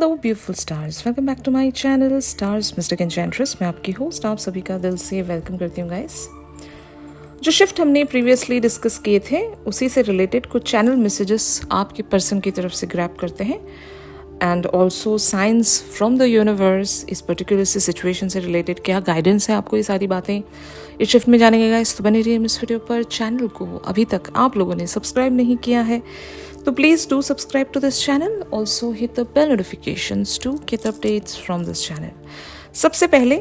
Hello beautiful stars, welcome back to my channel stars mystic enchantress. मैं आपकी host आप सभी का दिल से वेलकम करती हूँ गाइस। जो शिफ्ट हमने प्रीवियसली डिस्कस किए थे उसी से रिलेटेड कुछ चैनल मैसेजेस आपके पर्सन की तरफ से ग्रैब करते हैं and also science from the universe. इस पर्टिकुलर से सिचुएशन से रिलेटेड क्या गाइडेंस है आपको, ये सारी बातें इस शिफ्ट में जानेंगे गाइस। तो बने रहिए इस वीडियो पर। चैनल को अभी तक आप लोगों ने सब्सक्राइब नहीं किया है तो please do subscribe to this channel. Also hit the bell notifications to get updates from this channel. सबसे पहले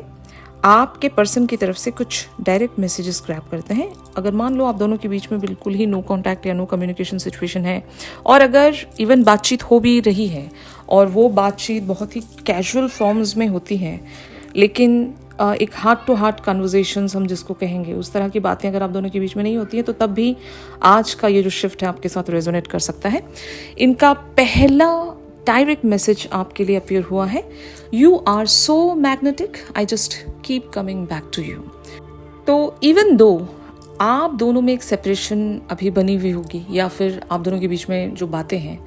आपके पर्सन की तरफ से कुछ डायरेक्ट मैसेजेस ग्रैब करते हैं। अगर मान लो आप दोनों के बीच में बिल्कुल ही नो कांटेक्ट या नो कम्युनिकेशन सिचुएशन है और अगर इवन बातचीत हो भी रही है और वो बातचीत बहुत ही कैजुअल फॉर्म्स में होती है, लेकिन एक हार्ट टू हार्ट कन्वर्जेशंस हम जिसको कहेंगे, उस तरह की बातें अगर आप दोनों के बीच में नहीं होती है तो तब भी आज का ये जो शिफ्ट है आपके साथ रेजोनेट कर सकता है। इनका पहला डायरेक्ट मैसेज आपके लिए अपीयर हुआ है, you are so magnetic, I just keep coming back to you. तो इवन दो आप दोनों में एक सेपरेशन अभी बनी हुई होगी या फिर आप दोनों के बीच में जो बातें हैं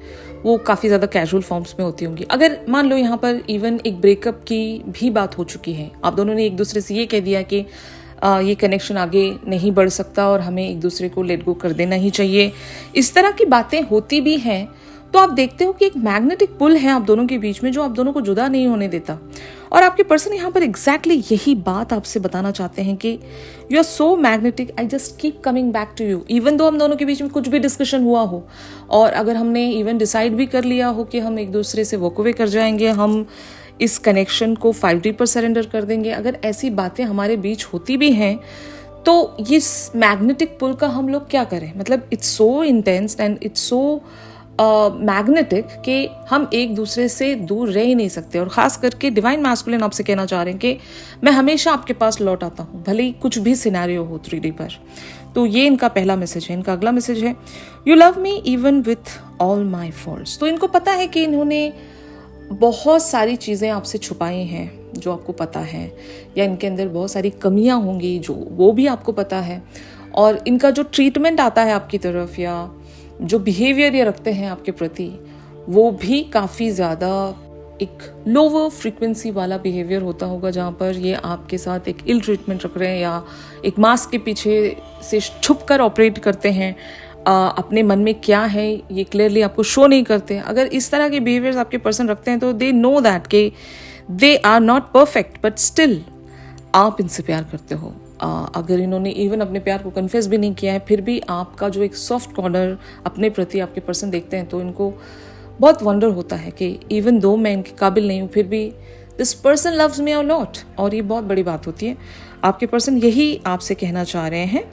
वो काफ़ी ज़्यादा कैजुअल फॉर्म्स में होती होंगी। अगर मान लो यहाँ पर इवन एक ब्रेकअप की भी बात हो चुकी है, आप दोनों ने एक दूसरे से ये कह दिया कि ये कनेक्शन आगे नहीं बढ़ सकता और हमें एक दूसरे को लेट गो कर देना ही चाहिए, इस तरह की बातें होती भी हैं, तो आप देखते हो कि एक मैग्नेटिक पुल है आप दोनों के बीच में जो आप दोनों को जुदा नहीं होने देता। और आपके पर्सन यहाँ पर एग्जैक्टली यही बात आपसे बताना चाहते हैं कि you are so magnetic, I just keep coming back to you. Even though हम दोनों के बीच में कुछ भी डिस्कशन हुआ हो और अगर हमने इवन डिसाइड भी कर लिया हो कि हम एक दूसरे से वॉक अवे कर जाएंगे, हम इस कनेक्शन को 5D पर सरेंडर कर देंगे, अगर ऐसी बातें हमारे बीच होती भी हैं तो इस मैग्नेटिक पुल का हम लोग क्या करें। मतलब it's so intense and it's so magnetic कि हम एक दूसरे से दूर रह ही नहीं सकते। और ख़ास करके डिवाइन मैस्कुलिन आपसे कहना चाह रहे हैं कि मैं हमेशा आपके पास लौट आता हूँ, भले ही कुछ भी सिनेरियो हो 3D पर। तो ये इनका पहला मैसेज है। इनका अगला मैसेज है, you love me even with all my faults. तो इनको पता है कि इन्होंने बहुत सारी चीज़ें आपसे छुपाई हैं जो आपको पता है, या इनके अंदर बहुत सारी कमियाँ होंगी जो वो भी आपको पता है। और इनका जो ट्रीटमेंट आता है आपकी तरफ या जो बिहेवियर ये रखते हैं आपके प्रति, वो भी काफ़ी ज़्यादा एक लोअर फ्रीक्वेंसी वाला बिहेवियर होता होगा, जहाँ पर ये आपके साथ एक इल ट्रीटमेंट रख रहे हैं या एक मास्क के पीछे से छुप कर ऑपरेट करते हैं। अपने मन में क्या है ये क्लियरली आपको शो नहीं करते। अगर इस तरह के बिहेवियर्स आपके पर्सन रखते हैं तो दे नो दैट कि they are not perfect, but still आप इनसे प्यार करते हो। अगर इन्होंने इवन अपने प्यार को कन्फेस भी नहीं किया है, फिर भी आपका जो एक सॉफ्ट कॉर्नर अपने प्रति आपके पर्सन देखते हैं तो इनको बहुत वंडर होता है कि इवन दो मैं इनके काबिल नहीं हूँ फिर भी this person loves me a lot. और ये बहुत बड़ी बात होती है। आपके पर्सन यही आपसे कहना चाह रहे हैं।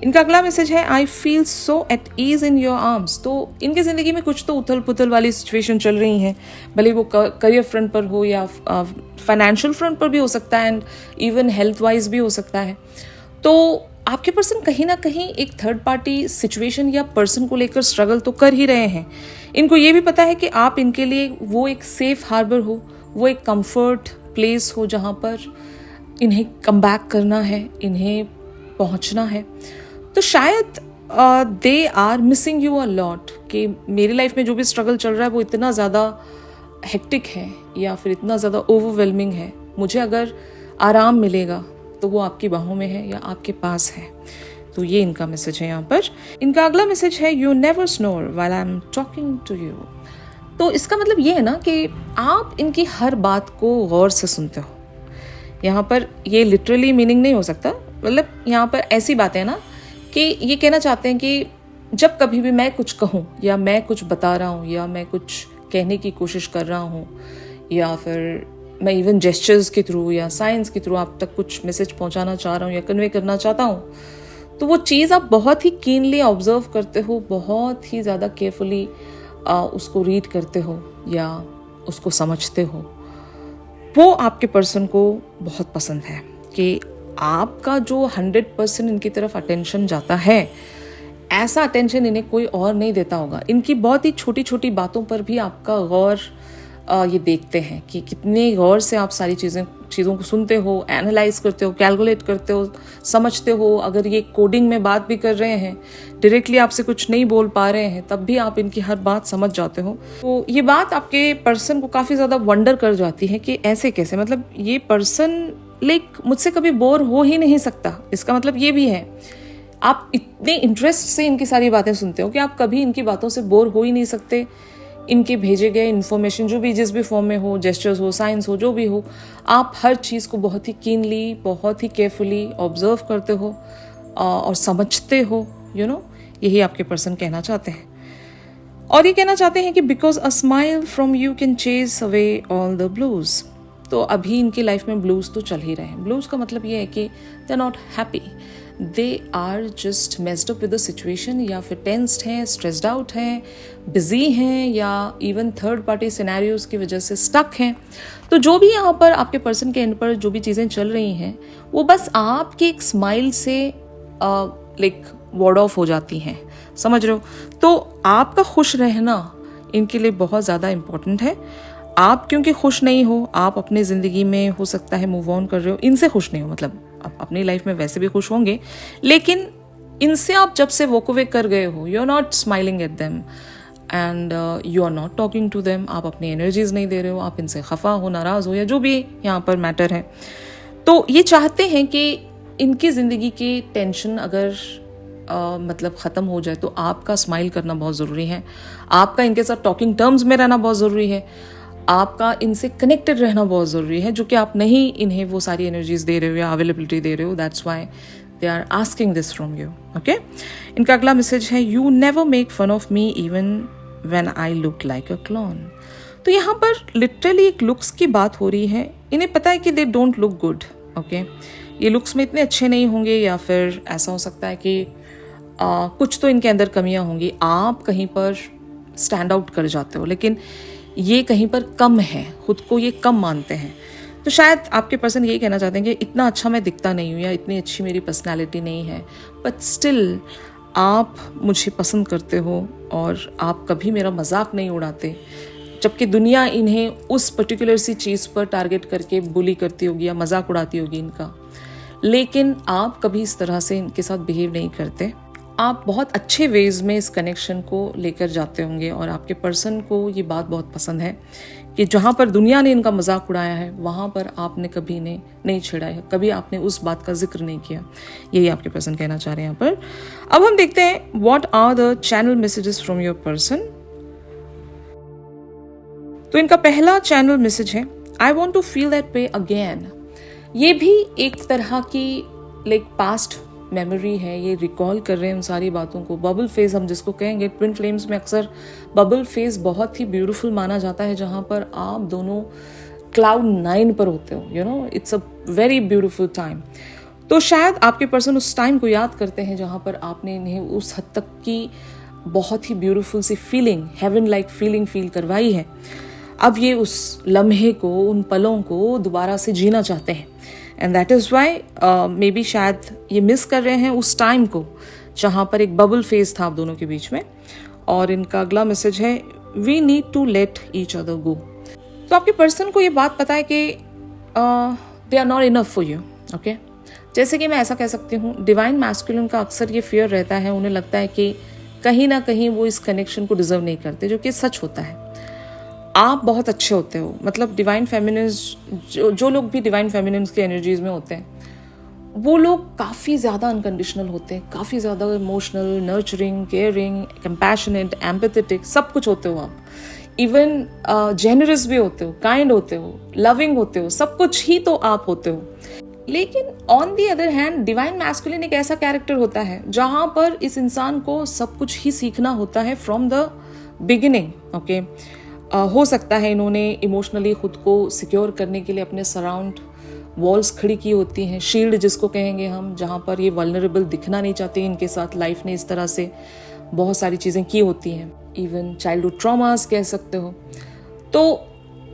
इनका अगला मैसेज है, I feel so at ease in your arms. तो इनकी ज़िंदगी में कुछ तो उथल पुथल वाली सिचुएशन चल रही हैं, भले वो करियर फ्रंट पर हो या फाइनेंशियल फ्रंट पर भी हो सकता है एंड इवन हेल्थ वाइज भी हो सकता है। तो आपके पर्सन कहीं ना कहीं एक थर्ड पार्टी सिचुएशन या पर्सन को लेकर स्ट्रगल तो कर ही रहे हैं। इनको ये भी पता है कि आप इनके लिए वो एक सेफ हार्बर हो, वो एक कंफर्ट प्लेस हो जहाँ पर इन्हें कम बैक करना है, इन्हें पहुँचना है। तो शायद they are missing you a lot कि मेरी लाइफ में जो भी स्ट्रगल चल रहा है वो इतना ज़्यादा हेक्टिक है या फिर इतना ज़्यादा ओवरवेलमिंग है, मुझे अगर आराम मिलेगा तो वो आपकी बाहों में है या आपके पास है। तो ये इनका मैसेज है यहाँ पर। इनका अगला मैसेज है, you never snore while I am talking to you. तो इसका मतलब ये है ना कि आप इनकी हर बात को गौर से सुनते हो। यहाँ पर ये लिटरली मीनिंग नहीं हो सकता, मतलब यहाँ पर ऐसी बात है ना कि ये कहना चाहते हैं कि जब कभी भी मैं कुछ कहूँ या मैं कुछ बता रहा हूँ या मैं कुछ कहने की कोशिश कर रहा हूँ या फिर मैं इवन जेस्चर्स के थ्रू या साइंस के थ्रू आप तक कुछ मैसेज पहुँचाना चाह रहा हूँ या कन्वे करना चाहता हूँ, तो वो चीज़ आप बहुत ही कीनली ऑब्जर्व करते हो, बहुत ही ज़्यादा केयरफुली उसको रीड करते हो या उसको समझते हो। वो आपके पर्सन को बहुत पसंद है कि आपका जो 100% इनकी तरफ अटेंशन जाता है, ऐसा अटेंशन इन्हें कोई और नहीं देता होगा। इनकी बहुत ही छोटी छोटी बातों पर भी आपका गौर ये देखते हैं कि कितने गौर से आप सारी चीज़ों को सुनते हो, एनालाइज करते हो, कैलकुलेट करते हो, समझते हो। अगर ये कोडिंग में बात भी कर रहे हैं, डायरेक्टली आपसे कुछ नहीं बोल पा रहे हैं, तब भी आप इनकी हर बात समझ जाते हो। तो ये बात आपके पर्सन को काफ़ी ज़्यादा वंडर कर जाती है कि ऐसे कैसे, मतलब ये पर्सन मुझसे कभी बोर हो ही नहीं सकता। इसका मतलब ये भी है आप इतने इंटरेस्ट से इनकी सारी बातें सुनते हो कि आप कभी इनकी बातों से बोर हो ही नहीं सकते। इनके भेजे गए इन्फॉर्मेशन जो भी जिस भी फॉर्म में हो, जेस्चर्स हो, साइंस हो, जो भी हो, आप हर चीज़ को बहुत ही कीनली, बहुत ही केयरफुली ऑब्जर्व करते हो और समझते हो। यही आपके पर्सन कहना चाहते हैं। और ये कहना चाहते हैं कि because a smile from you can chase away all the blues. तो अभी इनकी लाइफ में ब्लूज तो चल ही रहे हैं। ब्लूज का मतलब ये है कि they are not happy, they are just messed up with the situation, या फिर टेंस्ड हैं, स्ट्रेस्ड आउट हैं, बिजी हैं, या इवन थर्ड पार्टी सिनेरियोज की वजह से स्टक हैं। तो जो भी यहाँ पर आपके पर्सन के एंड पर जो भी चीज़ें चल रही हैं, वो बस आपके एक स्माइल से वर्ड ऑफ हो जाती हैं, समझ रहे हो। तो आपका खुश रहना इनके लिए बहुत ज़्यादा इम्पोर्टेंट है। आप क्योंकि खुश नहीं हो, आप अपनी ज़िंदगी में हो सकता है मूव ऑन कर रहे हो, इनसे खुश नहीं हो, मतलब आप अपनी लाइफ में वैसे भी खुश होंगे, लेकिन इनसे आप जब से वॉक अवे कर गए हो, you are not smiling at them and you are not talking to them. आप अपनी एनर्जीज नहीं दे रहे हो, आप इनसे खफा हो, नाराज़ हो, या जो भी यहाँ पर मैटर है। तो ये चाहते हैं कि इनकी ज़िंदगी के टेंशन अगर मतलब ख़त्म हो जाए, तो आपका स्माइल करना बहुत ज़रूरी है, आपका इनके साथ टॉकिंग टर्म्स में रहना बहुत ज़रूरी है, आपका इनसे कनेक्टेड रहना बहुत ज़रूरी है, जो कि आप नहीं इन्हें वो सारी एनर्जीज दे रहे हो या अवेलेबिलिटी दे रहे हो। That's why they are asking this from you. Okay, इनका अगला मैसेज है, you never make fun of me even when I look like a clone. तो यहाँ पर लिटरली एक लुक्स की बात हो रही है। इन्हें पता है कि they don't look good. Okay, ये लुक्स में इतने अच्छे नहीं होंगे, या फिर ऐसा हो सकता है कि कुछ तो इनके अंदर कमियां होंगी। आप कहीं पर स्टैंड आउट कर जाते हो, लेकिन ये कहीं पर कम है, खुद को ये कम मानते हैं। तो शायद आपके पर्सन यही कहना चाहते हैं कि इतना अच्छा मैं दिखता नहीं हूँ, या इतनी अच्छी मेरी पर्सनैलिटी नहीं है, बट स्टिल आप मुझे पसंद करते हो और आप कभी मेरा मजाक नहीं उड़ाते, जबकि दुनिया इन्हें उस पर्टिकुलर सी चीज़ पर टारगेट करके बुली करती होगी या मजाक उड़ाती होगी इनका, लेकिन आप कभी इस तरह से इनके साथ बिहेव नहीं करते। आप बहुत अच्छे वेज में इस कनेक्शन को लेकर जाते होंगे, और आपके पर्सन को ये बात बहुत पसंद है कि जहाँ पर दुनिया ने इनका मजाक उड़ाया है, वहाँ पर आपने कभी इन्हें नहीं छेड़ा है, कभी आपने उस बात का जिक्र नहीं किया। यही आपके पर्सन कहना चाह रहे हैं यहाँ पर। अब हम देखते हैं what are the channel messages from your person. तो इनका पहला चैनल मैसेज है, I want to feel that way again. ये भी एक तरह की पास्ट मेमोरी है, ये रिकॉल कर रहे हैं उन सारी बातों को। बबल फेज हम जिसको कहेंगे, ट्विन फ्लेम्स में अक्सर बबल फेज बहुत ही ब्यूटीफुल माना जाता है, जहाँ पर आप दोनों क्लाउड 9 पर होते हो। It's a very beautiful time. तो शायद आपके पर्सन उस टाइम को याद करते हैं जहाँ पर आपने इन्हें उस हद तक की बहुत ही ब्यूटीफुल सी feeling, heaven like feeling feel करवाई है। अब ये उस लम्हे को, उन पलों को दोबारा से जीना चाहते हैं, and that is Y may be शायद ये मिस कर रहे हैं उस टाइम को जहाँ पर एक बबल फेज था आप दोनों के बीच में। और इनका अगला मैसेज है, we need to let each other go. तो आपके पर्सन को ये बात पता है कि they are not enough for you. Okay, जैसे कि मैं ऐसा कह सकती हूँ, डिवाइन मैस्कुलिन का अक्सर ये फियर रहता है, उन्हें लगता है कि कहीं ना कहीं वो इस कनेक्शन को डिजर्व नहीं करते, जो कि सच होता है। आप बहुत अच्छे होते हो, मतलब डिवाइन फेमिनिन्स, जो लोग भी डिवाइन फेमिनिन्स की एनर्जीज में होते हैं, वो लोग काफ़ी ज़्यादा अनकंडीशनल होते हैं, काफ़ी ज़्यादा emotional, nurturing, caring, compassionate, empathetic, सब कुछ होते हो आप। इवन जेनरस भी होते हो, काइंड होते हो, लविंग होते हो, सब कुछ ही तो आप होते हो। लेकिन on the other hand divine masculine एक ऐसा कैरेक्टर होता है जहाँ पर इस इंसान को सब कुछ ही सीखना होता है फ्रॉम द बिगिनिंग। ओके, हो सकता है इन्होंने इमोशनली खुद को सिक्योर करने के लिए अपने सराउंड वॉल्स खड़ी की होती हैं, शील्ड जिसको कहेंगे हम, जहाँ पर ये वल्नरेबल दिखना नहीं चाहते। इनके साथ लाइफ ने इस तरह से बहुत सारी चीज़ें की होती हैं, इवन चाइल्डहुड ट्रॉमास कह सकते हो। तो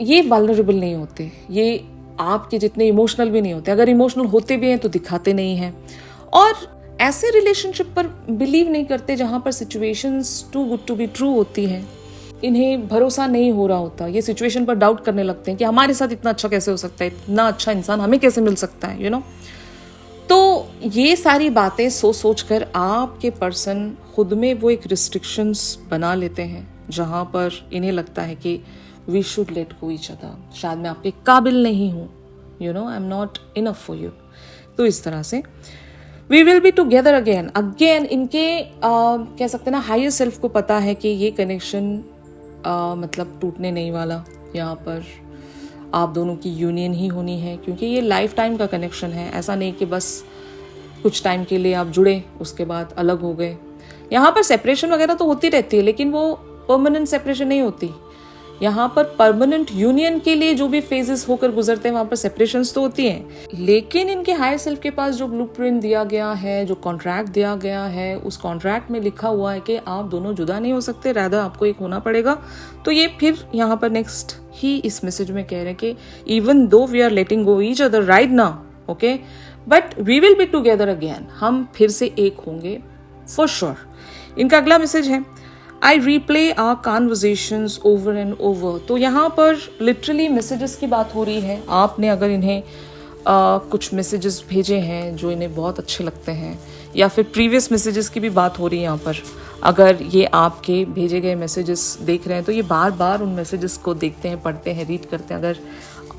ये वल्नरेबल नहीं होते, ये आपके जितने इमोशनल भी नहीं होते। अगर इमोशनल होते भी हैं तो दिखाते नहीं हैं, और ऐसे रिलेशनशिप पर बिलीव नहीं करते जहाँ पर situations too good to be true होती हैं। इन्हें भरोसा नहीं हो रहा होता, ये सिचुएशन पर डाउट करने लगते हैं कि हमारे साथ इतना अच्छा कैसे हो सकता है, इतना अच्छा इंसान हमें कैसे मिल सकता है, तो ये सारी बातें सोच कर आपके पर्सन खुद में वो एक रिस्ट्रिक्शंस बना लेते हैं जहाँ पर इन्हें लगता है कि we should let go each other, शायद मैं आपके काबिल नहीं हूँ, I am not enough for you. तो इस तरह से we will be together again इनके कह सकते हैं ना हायर सेल्फ को पता है कि ये कनेक्शन मतलब टूटने नहीं वाला, यहाँ पर आप दोनों की यूनियन ही होनी है, क्योंकि ये लाइफ टाइम का कनेक्शन है। ऐसा नहीं कि बस कुछ टाइम के लिए आप जुड़े उसके बाद अलग हो गए। यहाँ पर सेपरेशन वगैरह तो होती रहती है, लेकिन वो परमानेंट सेपरेशन नहीं होती। यहाँ पर परमानेंट यूनियन के लिए जो भी फेजेस होकर गुजरते हैं वहाँ पर सेपरेशंस तो होती हैं, लेकिन इनके हायर सेल्फ के पास जो ब्लूप्रिंट दिया गया है, जो कॉन्ट्रैक्ट दिया गया है, उस कॉन्ट्रैक्ट में लिखा हुआ है कि आप दोनों जुदा नहीं हो सकते, रादर आपको एक होना पड़ेगा। तो ये फिर यहाँ पर नेक्स्ट ही इस मैसेज में कह रहे हैं कि even though we are letting go each other right now, okay, but we will be together again, हम फिर से एक होंगे फॉर श्योर। इनका अगला मैसेज है I replay our conversations over and over। तो यहाँ पर लिटरली मैसेजेस की बात हो रही है। आपने अगर इन्हें कुछ मैसेजेस भेजे हैं जो इन्हें बहुत अच्छे लगते हैं, या फिर प्रीवियस मैसेजेस की भी बात हो रही है यहाँ पर, अगर ये आपके भेजे गए मैसेजेस देख रहे हैं तो ये बार बार उन मैसेजेस को देखते हैं, पढ़ते हैं, रीड करते हैं। अगर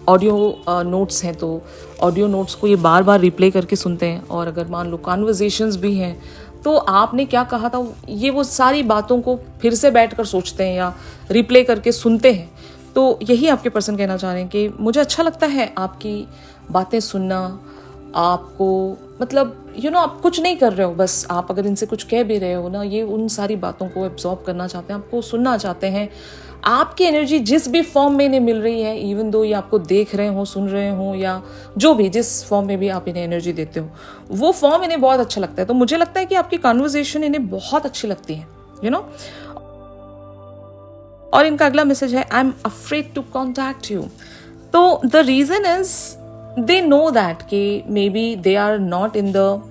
ऑडियो नोट्स हैं तो ऑडियो नोट्स को ये बार बार रिप्ले करके सुनते हैं, और अगर मान लो कॉन्वर्जेशंस भी हैं तो आपने क्या कहा था ये वो सारी बातों को फिर से बैठकर सोचते हैं या रिप्ले करके सुनते हैं। तो यही आपके पर्सन कहना चाह रहे हैं कि मुझे अच्छा लगता है आपकी बातें सुनना, आपको मतलब आप कुछ नहीं कर रहे हो, बस आप अगर इनसे कुछ कह भी रहे हो ना, ये उन सारी बातों को एब्जॉर्ब करना चाहते हैं, आपको सुनना चाहते हैं। आपकी एनर्जी जिस भी फॉर्म में इन्हें मिल रही है, इवन दो ये आपको देख रहे हो, सुन रहे हो, या जो भी जिस फॉर्म में भी आप इन्हें एनर्जी देते हो, वो फॉर्म इन्हें बहुत अच्छा लगता है। तो मुझे लगता है कि आपकी कन्वर्सेशन इन्हें बहुत अच्छी लगती है, और इनका अगला मैसेज है I am afraid to contact you. तो the reason is they know that कि maybe they are not in the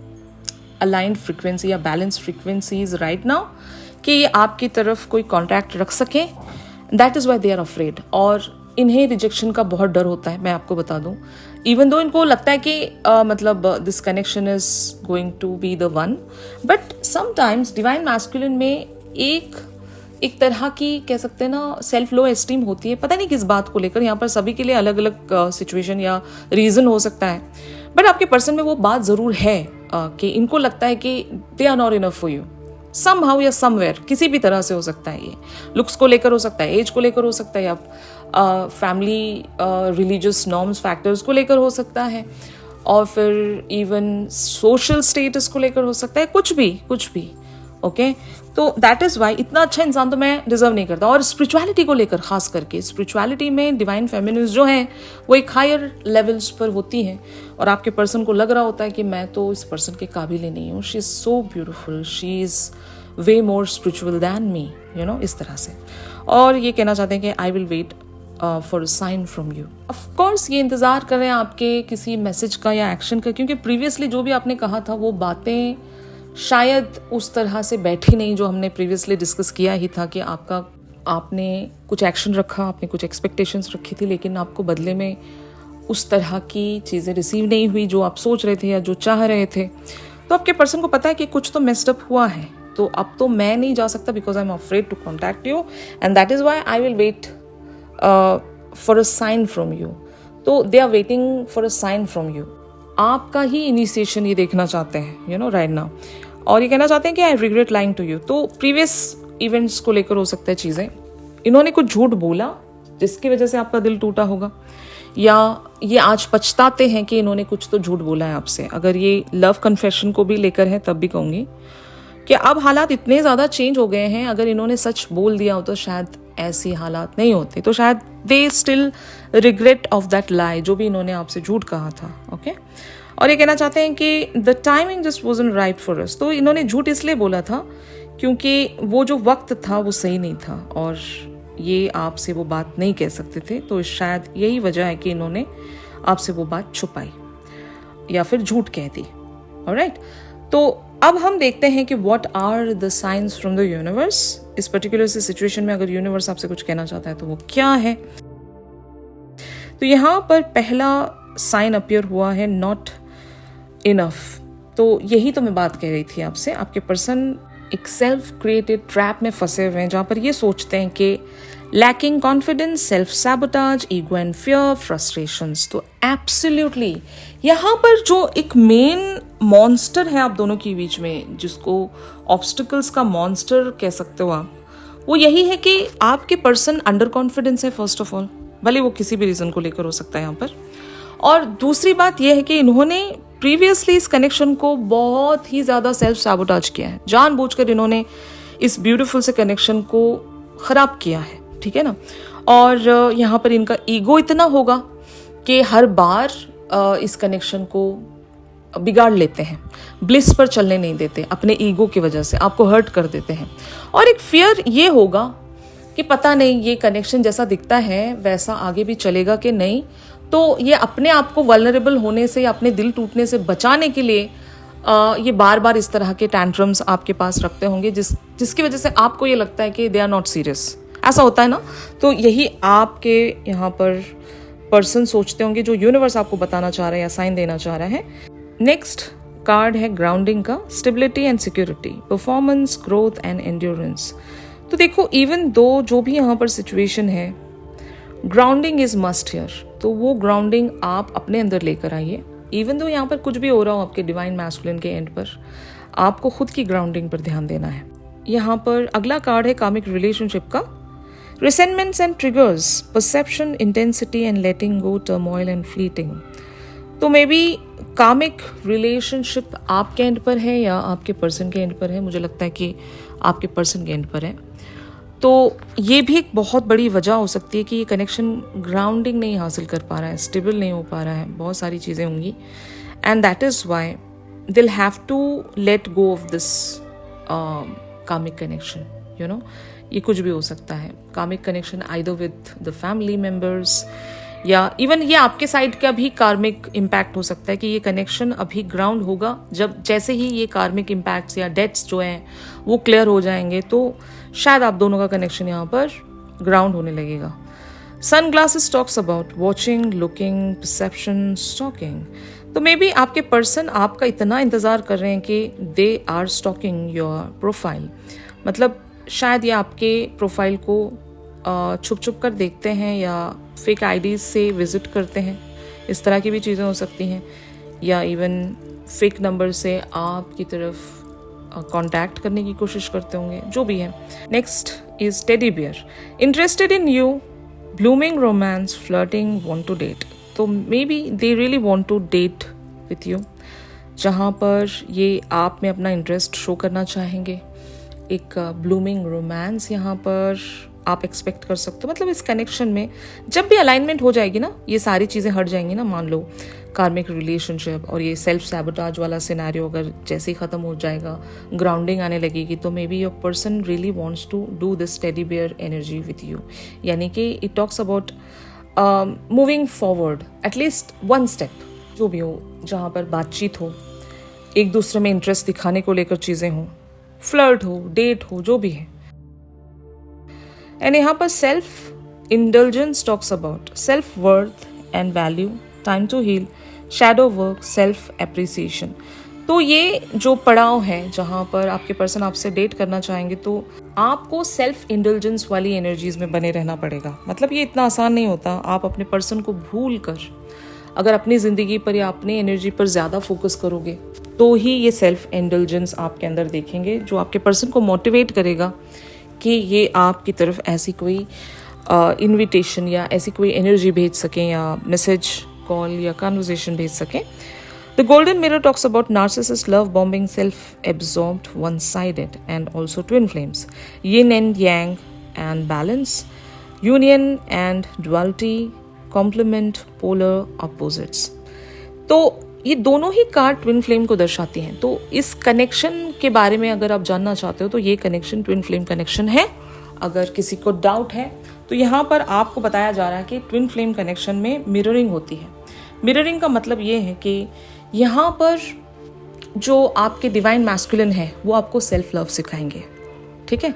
aligned frequency या बैलेंस फ्रिक्वेंसीज राइट नाउ कि ये आपकी तरफ कोई कॉन्टैक्ट रख सकें। That is why they are afraid. और इन्हें रिजेक्शन का बहुत डर होता है, मैं आपको बता दूं। इवन दो इनको लगता है कि मतलब this connection is going to be the one, but sometimes divine masculine में एक तरह की कह सकते हैं ना सेल्फ लो एस्टीम होती है, पता नहीं किस बात को लेकर। यहाँ पर सभी के लिए अलग अलग सिचुएशन या रीज़न हो सकता है, बट आपके पर्सन में वो बात ज़रूर है कि इनको लगता है कि they are not enough for you somehow या समवेयर। किसी भी तरह से हो सकता है, ये लुक्स को लेकर हो सकता है, एज को लेकर हो सकता है, या फैमिली रिलीजियस नॉर्म्स फैक्टर्स को लेकर हो सकता है, और फिर इवन सोशल स्टेटस को लेकर हो सकता है, कुछ भी ओके। तो दैट इज़ वाई इतना अच्छा इंसान तो मैं डिजर्व नहीं करता। और स्पिरिचुअलिटी को लेकर, खास करके स्पिरिचुअलिटी में डिवाइन फेमिनिस्ट जो हैं वो एक हायर लेवल्स पर होती हैं, और आपके पर्सन को लग रहा होता है कि मैं तो इस पर्सन के काबिल ही नहीं हूँ, she is so beautiful, she is way more spiritual than me, इस तरह से। और ये कहना चाहते हैं कि I will wait for a sign from you. Of course ये इंतज़ार कर रहे हैं आपके किसी मैसेज का या एक्शन का, क्योंकि प्रीवियसली जो भी आपने कहा था वो बातें शायद उस तरह से बैठी नहीं जो हमने प्रीवियसली डिस्कस किया ही था कि आपने कुछ एक्शन रखा, आपने कुछ एक्सपेक्टेशंस रखी थी, लेकिन आपको बदले में उस तरह की चीज़ें रिसीव नहीं हुई जो आप सोच रहे थे या जो चाह रहे थे। तो आपके पर्सन को पता है कि कुछ तो मेस्ड अप हुआ है, तो अब तो मैं नहीं जा सकता because I am afraid to contact you, and that is why I will wait for a sign from you. तो they are waiting for a sign from you. आपका ही इनिशिएशन ये देखना चाहते हैं राइट नाउ, और ये कहना चाहते हैं कि I regret lying to you. तो प्रीवियस इवेंट्स को लेकर हो सकता है चीज़ें, इन्होंने कुछ झूठ बोला जिसकी वजह से आपका दिल टूटा होगा, या ये आज पछताते हैं कि इन्होंने कुछ तो झूठ बोला है आपसे। अगर ये लव कन्फेशन को भी लेकर है तब भी कहूँगी कि अब हालात इतने ज़्यादा चेंज हो गए हैं, अगर इन्होंने सच बोल दिया हो तो शायद ऐसी हालात नहीं होते, तो शायद they still regret of that लाई, जो भी इन्होंने आपसे झूठ कहा था, ओके। और ये कहना चाहते हैं कि the timing just wasn't right for us. तो इन्होंने झूठ इसलिए बोला था क्योंकि वो जो वक्त था वो सही नहीं था, और ये आपसे वो बात नहीं कह सकते थे, तो शायद यही वजह है कि इन्होंने आपसे वो बात छुपाई या फिर झूठ कह दी, ऑलराइट। तो अब हम देखते हैं कि what are the signs from the universe. इस पर्टिकुलर सी सिचुएशन में अगर यूनिवर्स आपसे कुछ कहना चाहता है तो वो क्या है। तो यहाँ पर पहला साइन अपीयर हुआ है नॉट इनफ। तो यही तो मैं बात कह रही थी आपसे, आपके पर्सन एक सेल्फ क्रिएटेड ट्रैप में फंसे हुए हैं जहाँ पर ये सोचते हैं कि lacking confidence, self sabotage, ego and fear, frustrations. तो एब्सोल्युटली यहाँ पर जो एक मेन मॉन्स्टर है आप दोनों के बीच में, जिसको ऑब्स्टिकल्स का मॉन्स्टर कह सकते हो आप, वो यही है कि आपके पर्सन अंडर कॉन्फिडेंस है फर्स्ट ऑफ ऑल, भले वो किसी भी रीज़न को लेकर हो सकता है यहाँ पर। और दूसरी बात यह है कि इन्होंने प्रीवियसली इस कनेक्शन को बहुत ही ज़्यादा सेल्फ सैबोटाज किया है, जानबूझकर इन्होंने इस ब्यूटीफुल से कनेक्शन को ख़राब किया है, ठीक है ना। और यहाँ पर इनका ईगो इतना होगा कि हर बार इस कनेक्शन को बिगाड़ लेते हैं, ब्लिस पर चलने नहीं देते, अपने ईगो की वजह से आपको हर्ट कर देते हैं। और एक फियर ये होगा कि पता नहीं ये कनेक्शन जैसा दिखता है वैसा आगे भी चलेगा कि नहीं। तो ये अपने आप को वल्नरेबल होने से, अपने दिल टूटने से बचाने के लिए ये बार बार इस तरह के टैंट्रम्स आपके पास रखते होंगे, जिसकी वजह से आपको ये लगता है कि दे आर नॉट सीरियस। ऐसा होता है ना। तो यही आपके यहाँ पर पर्सन सोचते होंगे, जो यूनिवर्स आपको बताना चाह रहा है या साइन देना चाह रहा है। नेक्स्ट कार्ड है ग्राउंडिंग का, stability and security, performance, growth and endurance. तो देखो, इवन दो जो भी यहाँ पर सिचुएशन है, ग्राउंडिंग इज मस्ट हियर। तो वो ग्राउंडिंग आप अपने अंदर लेकर आइए। इवन दो यहाँ पर कुछ भी हो रहा हो आपके डिवाइन मैस्कुलिन के एंड पर, आपको खुद की ग्राउंडिंग पर ध्यान देना है। यहाँ पर अगला कार्ड है कार्मिक रिलेशनशिप का, resentments and triggers, perception, intensity and letting go, turmoil and fleeting. तो मे बी कार्मिक रिलेशनशिप आपके एंड पर है या आपके पर्सन के एंड पर है। मुझे लगता है कि आपके पर्सन के एंड पर है। तो ये भी एक बहुत बड़ी वजह हो सकती है कि ये कनेक्शन ग्राउंडिंग नहीं हासिल कर पा रहा है, स्टेबल नहीं हो पा रहा है, बहुत सारी चीज़ें होंगी। And that is why they'll have to let go of this karmic connection, you know. ये कुछ भी हो सकता है, karmic connection either with the family members, या इवन ये आपके साइड का भी कार्मिक इम्पैक्ट हो सकता है कि ये कनेक्शन अभी ग्राउंड होगा जब जैसे ही ये कार्मिक इम्पैक्ट्स या डेट्स जो हैं वो क्लियर हो जाएंगे, तो शायद आप दोनों का कनेक्शन यहाँ पर ग्राउंड होने लगेगा। Sunglasses talks about watching, looking, perception, stalking. तो मे बी आपके पर्सन आपका इतना इंतज़ार कर रहे हैं कि they are stalking your profile. मतलब शायद ये आपके प्रोफाइल को छुप छुप कर देखते हैं या फेक आईडीज से विजिट करते हैं, इस तरह की भी चीज़ें हो सकती हैं। या इवन फेक नंबर से आपकी तरफ कांटेक्ट करने की कोशिश करते होंगे, जो भी है। Next is teddy bear, interested in you, blooming romance, flirting, want to date. तो maybe they really want to date with you, जहाँ पर ये आप में अपना इंटरेस्ट शो करना चाहेंगे। एक ब्लूमिंग रोमांस यहाँ पर आप एक्सपेक्ट कर सकते हो। मतलब इस कनेक्शन में जब भी अलाइनमेंट हो जाएगी ना, ये सारी चीज़ें हट जाएंगी ना। मान लो कार्मिक रिलेशनशिप और ये सेल्फ सैबोटाज वाला सिनेरियो अगर जैसे ही ख़त्म हो जाएगा, ग्राउंडिंग आने लगेगी, तो maybe your person really wants to do this teddy bear energy with you. यानी कि it talks about moving forward at least one step, जो भी हो, जहाँ पर बातचीत हो, एक दूसरे में इंटरेस्ट दिखाने को लेकर चीज़ें हों, फ्लर्ट हो, डेट हो, जो भी है। एंड यहाँ पर self indulgence talks about self worth and value, time to heal, shadow work, self appreciation. तो ये जो पड़ाव है जहाँ पर आपके पर्सन आपसे डेट करना चाहेंगे, तो आपको सेल्फ इंडल्जेंस वाली एनर्जीज में बने रहना पड़ेगा। मतलब ये इतना आसान नहीं होता। आप अपने पर्सन को भूल कर अगर अपनी ज़िंदगी पर या अपनी एनर्जी पर ज़्यादा फोकस करोगे, तो ही ये सेल्फ इंडल्जेंस आपके अंदर देखेंगे, जो आपके पर्सन को मोटिवेट करेगा कि ये आपकी तरफ ऐसी कोई इनविटेशन या ऐसी कोई एनर्जी भेज सकें, या मैसेज, कॉल या कन्वर्सेशन भेज सकें। The golden mirror talks about narcissist, love bombing, self absorbed, one sided and also twin flames, yin and yang and balance, union and duality, complement, polar opposites. तो ये दोनों ही card twin flame को दर्शाती हैं। तो इस कनेक्शन के बारे में अगर आप जानना चाहते हो तो ये कनेक्शन ट्विन फ्लेम कनेक्शन है। अगर किसी को डाउट है तो यहाँ पर आपको बताया जा रहा है कि ट्विन फ्लेम कनेक्शन में मिररिंग होती है। मिररिंग का मतलब ये है कि यहाँ पर जो आपके डिवाइन मैस्कुलिन है वो आपको सेल्फ लव सिखाएंगे, ठीक है।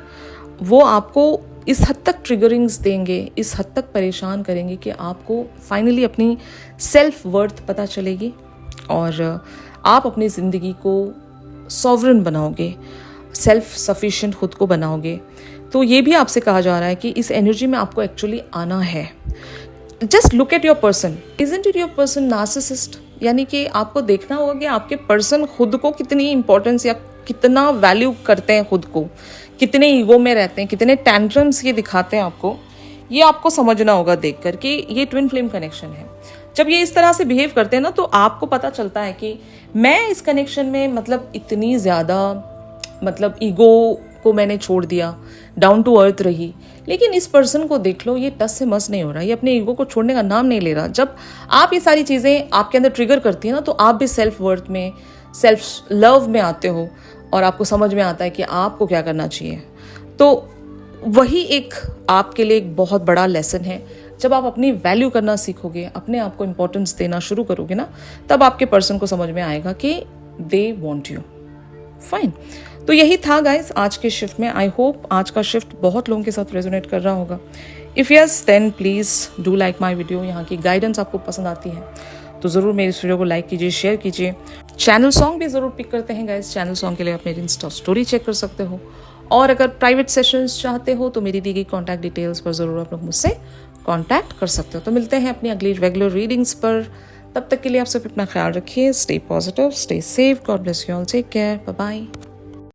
वो आपको इस हद तक ट्रिगरिंग्स देंगे, इस हद तक परेशान करेंगे कि आपको फाइनली अपनी सेल्फ वर्थ पता चलेगी और आप अपनी ज़िंदगी को सॉवरन बनाओगे, सेल्फ सफिशिएंट खुद को बनाओगे। तो ये भी आपसे कहा जा रहा है कि इस एनर्जी में आपको एक्चुअली आना है। Just look at your person, isn't it your person narcissist? यानी कि आपको देखना होगा कि आपके पर्सन खुद को कितनी इंपॉर्टेंस या कितना वैल्यू करते हैं, खुद को कितने ईगो में रहते हैं, कितने टैंट्रम्स ये दिखाते हैं आपको। ये आपको समझना होगा देखकर कि ये ट्विन फ्लेम कनेक्शन है। जब ये इस तरह से बिहेव करते हैं ना, तो आपको पता चलता है कि मैं इस कनेक्शन में मतलब इतनी ज़्यादा मतलब ईगो को मैंने छोड़ दिया, डाउन टू अर्थ रही। लेकिन इस पर्सन को देख लो, ये टस से मस नहीं हो रहा, ये अपने ईगो को छोड़ने का नाम नहीं ले रहा। जब आप ये सारी चीज़ें आपके अंदर ट्रिगर करती हैं ना, तो आप भी सेल्फ वर्थ में, सेल्फ लव में आते हो और आपको समझ में आता है कि आपको क्या करना चाहिए। तो वही एक आपके लिए एक बहुत बड़ा लेसन है। जब आप अपनी वैल्यू करना सीखोगे, अपने आप को इम्पोर्टेंस देना शुरू करोगे ना, तब आपके पर्सन को समझ में आएगा कि दे वॉन्ट यू। फाइन। तो यही था गाइस आज के शिफ्ट में। आई होप आज का शिफ्ट बहुत लोगों के साथ रेजोनेट कर रहा होगा। If yes then please do like my video. यहाँ की गाइडेंस आपको पसंद आती है तो ज़रूर मेरे इस वीडियो को लाइक कीजिए, शेयर कीजिए। चैनल सॉन्ग भी ज़रूर पिक करते हैं गाइस। चैनल सॉन्ग के लिए आप मेरी इंस्टा स्टोरी चेक कर सकते हो, और अगर प्राइवेट सेशंस चाहते हो तो मेरी दी गई कॉन्टैक्ट डिटेल्स पर ज़रूर आप लोग मुझसे कॉन्टैक्ट कर सकते हो। तो मिलते हैं अपनी अगली रेगुलर रीडिंग्स पर। तब तक के लिए आप सब अपना ख्याल रखिए। Stay positive, stay safe, God bless you all, take care, bye bye.